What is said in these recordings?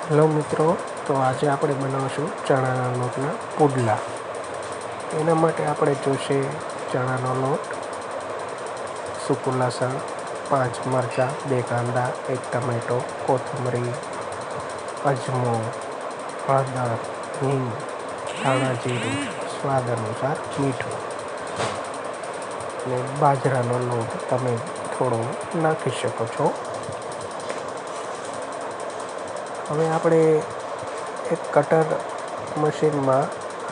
Hello મિત્રો, તો આજે આપણે બનાવીશું ચણાના લોટના પુડલા. એના માટે આપણે જોશે ચણાનો લોટ, સૂકું લસણ, 5 મરચાં, 2 કાંદા, 1 ટમેટો, કોથમરી, અજમો, હળદર, હિંગ, ધાણા જીરું, સ્વાદ અનુસાર મીઠું અને બાજરાનો લોટ તમે થોડો નાખી શકો છો. હવે આપણે એક કટર મશીનમાં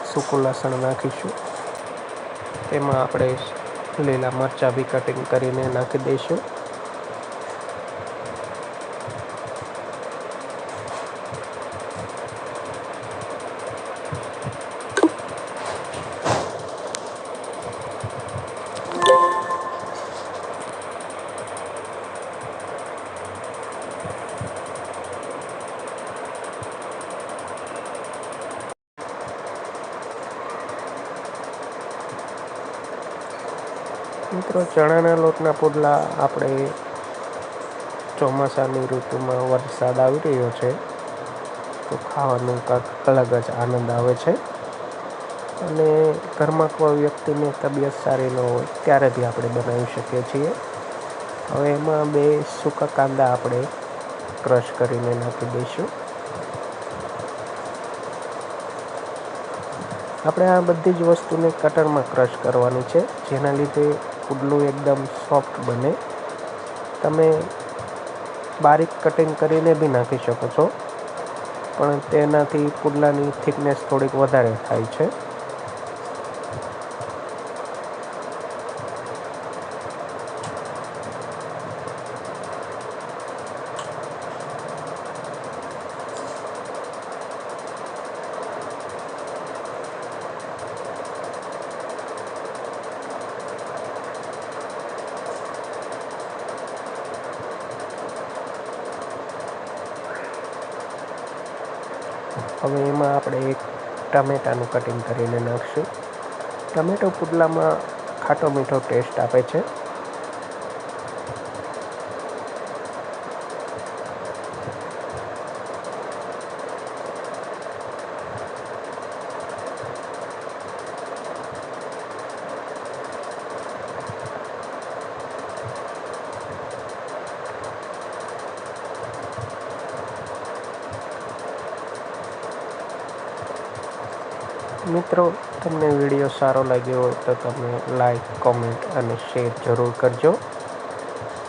સૂકું લસણ નાખીશું. તેમાં આપણે લીલા મરચાં બી કટિંગ કરીને નાખી દઈશું. મિત્રો, ચણાના લોટના પુડલા આપણે ચોમાસાની ઋતુમાં વરસાદ આવી રહ્યો છે તો ખાવાનું કાંઈક અલગ જ આનંદ આવે છે. અને ઘરમાં કોઈ વ્યક્તિની તબિયત સારી ન હોય ત્યારે બી આપણે બનાવી શકીએ છીએ. હવે એમાં 2 સૂકા કાંદા આપણે ક્રશ કરીને નાખી દઈશું. આપણે આ બધી જ વસ્તુને કટરમાં ક્રશ કરવાની છે, જેના લીધે પુડલું એકદમ સોફ્ટ બને. તમે બારીક કટિંગ કરીને બી નાખી શકો છો, પણ તેનાથી પુડલાની થિકનેસ થોડીક વધારે થાય છે. હવે એમાં આપણે 1 ટામેટાનું કટિંગ કરીને નાખીશું. ટમેટો પુડલામાં ખાટો મીઠો ટેસ્ટ આપે છે. મિત્રો, તમને વિડીયો સારો લાગ્યો હોય તો તમે લાઈક, કોમેન્ટ અને શેર જરૂર કરજો.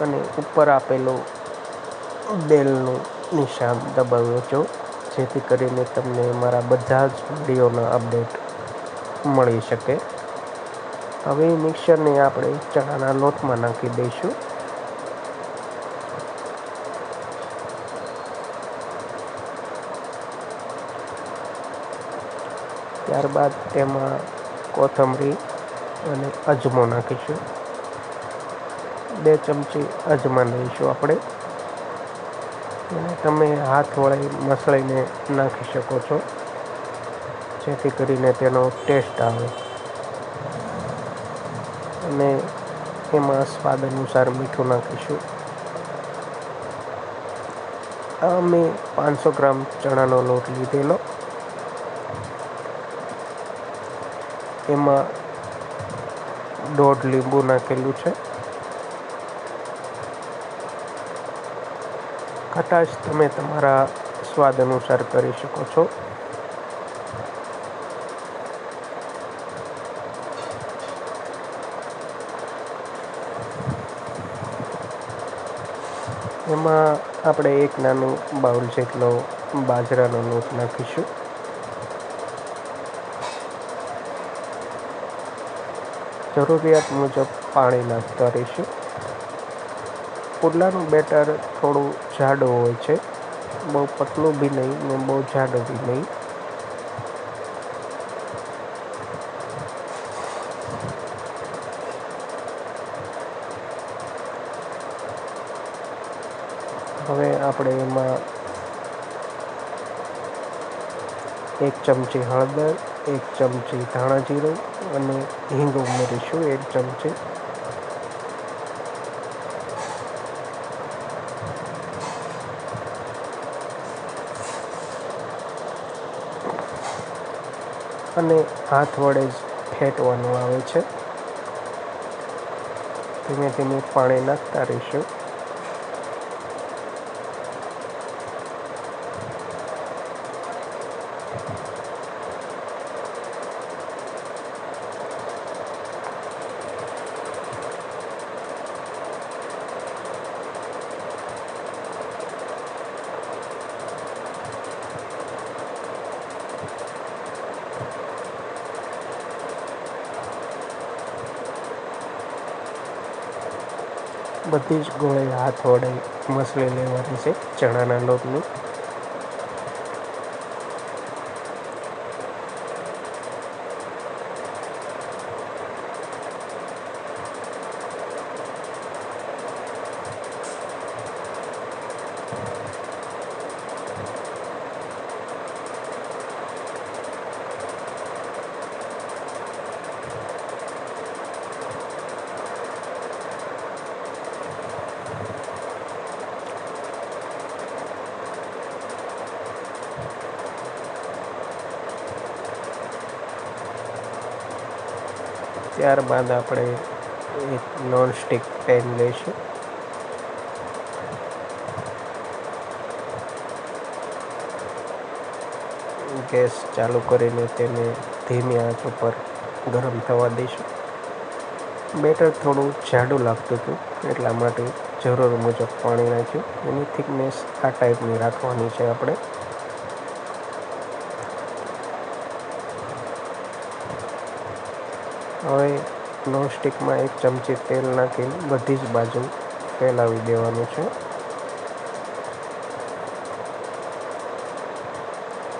અને ઉપર આપેલું બેલનું નિશાન દબાવજો, જેથી કરીને તમને મારા બધા જ વિડીયોના અપડેટ મળી શકે. હવે મિક્સરને આપણે ચણાના લોટમાં નાખી દઈશું. ત્યારબાદ તેમાં કોથમરી અને અજમો નાખીશું. 2 ચમચી અજમા લઈશું આપણે. અને તમે હાથ વડે મસળીને નાખી શકો છો, જેથી કરીને તેનો ટેસ્ટ આવે. અને એમાં સ્વાદ અનુસાર મીઠું નાખીશું. આ મેં 500 ગ્રામ ચણાનો લોટ લીધેલો. એમાં 1/2 લીંબુ નાખેલું છે. ખટાશ તમે તમારા સ્વાદ અનુસાર કરી શકો છો. એમાં આપણે 1 નાનું બાઉલ જેટલો બાજરાનો લોટ નાખીશું. જરૂરિયાત મુજબ પાણી નાખતા રહીશું. પુડલાનું બેટર થોડું જાડું હોય છે, બહુ પતલું બી નહીં ને બહુ જાડું બી નહીં. હવે આપણે એમાં 1 ચમચી હળદર, 1 ચમચી ધાણા જીરું અને હિંગ ઉમેરીશું 1 ચમચી. અને હાથ વડે જ ફેટવાનું આવે છે. ધીમે ધીમે પાણી નાખતા રહીશું. બધી જ ગોળી હાથ વડે મસળી લેવાની છે ચણાના લોટની. ત્યારબાદ આપણે એક નોનસ્ટિક પેન લઈશું. ગેસ ચાલુ કરીને તેને ધીમી આંચ ઉપર ગરમ થવા દઈશું. બેટર થોડું જાડું લાગતું હતું એટલા માટે જરૂર મુજબ પાણી નાખ્યું. એની થિકનેસ આ ટાઈપની રાખવાની છે આપણે. હવે નોનસ્ટિકમાં 1 ચમચી તેલ નાખીને બધી જ બાજુ ફેલાવી દેવાનું છે.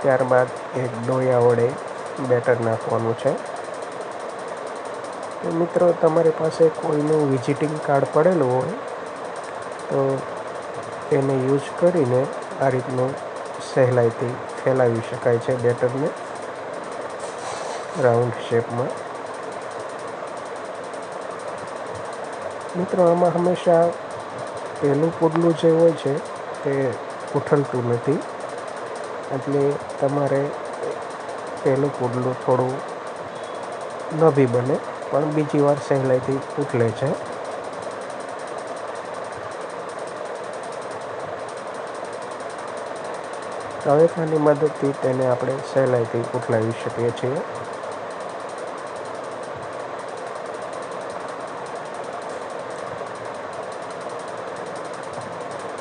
ત્યારબાદ એક ડોયા વડે બેટર નાખવાનું છે. મિત્રો, તમારી પાસે કોઈનું વિઝિટિંગ કાર્ડ પડેલું હોય તો તેને યુઝ કરીને આ રીતનું સહેલાઈથી ફેલાવી શકાય છે બેટરને રાઉન્ડ શેપમાં. મિત્રો, આમાં હંમેશા પહેલું પુડલું જે હોય છે તે ઉથલતું નથી, એટલે તમારે પહેલું પુડલું થોડું ન બી બને પણ બીજી વાર સહેલાઈથી ઉથલે છે. તવેથાની મદદથી તેને આપણે સહેલાઈથી ઉથલાવી શકીએ છીએ.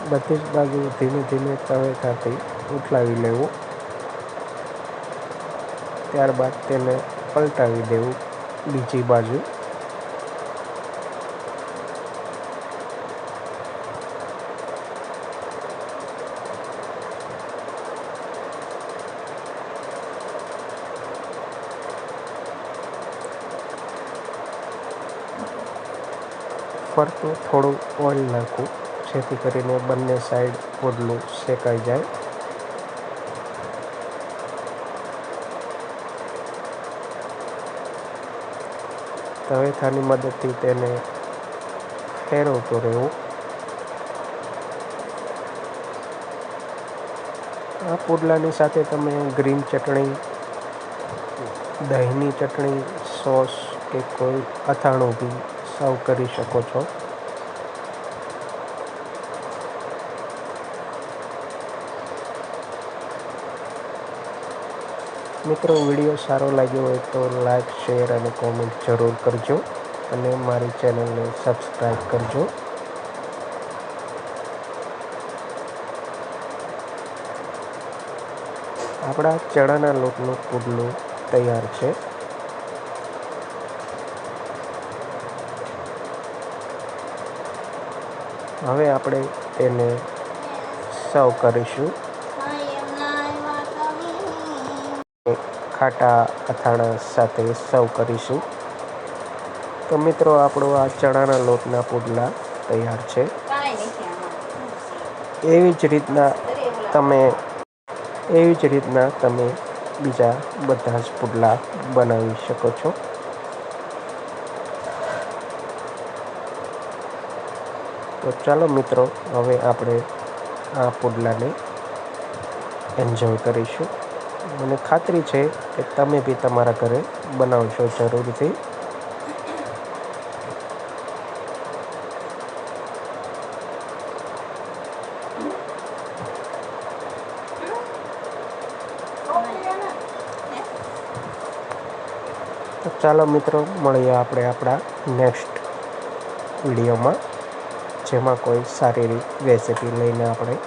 બધી જ બાજુ ધીમે ધીમે તવેથાથી ઉથલાવી લેવું. ત્યારબાદ તેને પલટાવી દેવું બીજી બાજુ. ફરતું થોડું ઓઇલ નાખવું જેથી કરીને બંને સાઈડ પુડલું શેકાઈ જાય. તવેથાની મદદથી તેને ફેરવતું રહેવું. આ પુડલાની સાથે તમે ગ્રીન ચટણી, દહીંની ચટણી, સોસ કે કોઈ અથાણું બી સર્વ કરી શકો છો. મિત્રો, વિડીયો સારો લાગ્યો હોય તો લાઈક, શેર અને કોમેન્ટ જરૂર કરજો અને મારી ચેનલને સબસ્ક્રાઈબ કરજો. આપણા ચણાના લોટનું પુડલું તૈયાર છે. હવે આપણે તેને સર્વ કરીશું. ખાટા અથાણા સાથે સર્વ કરીશું. તો મિત્રો, આપણો આ ચણાના લોટના પુડલા તૈયાર છે. એવી જ રીતના તમે બીજા બધા જ પુડલા બનાવી શકો છો. તો ચાલો મિત્રો, હવે આપણે આ પુડલાને એન્જોય કરીશું. મને ખાતરી છે કે તમે બી તમારા ઘરે બનાવશો જરૂરથી. તો ચાલો મિત્રો, મળીએ આપણે આપણા નેક્સ્ટ વિડીયોમાં, જેમાં કોઈ સારી રેસીપી લઈને આપણે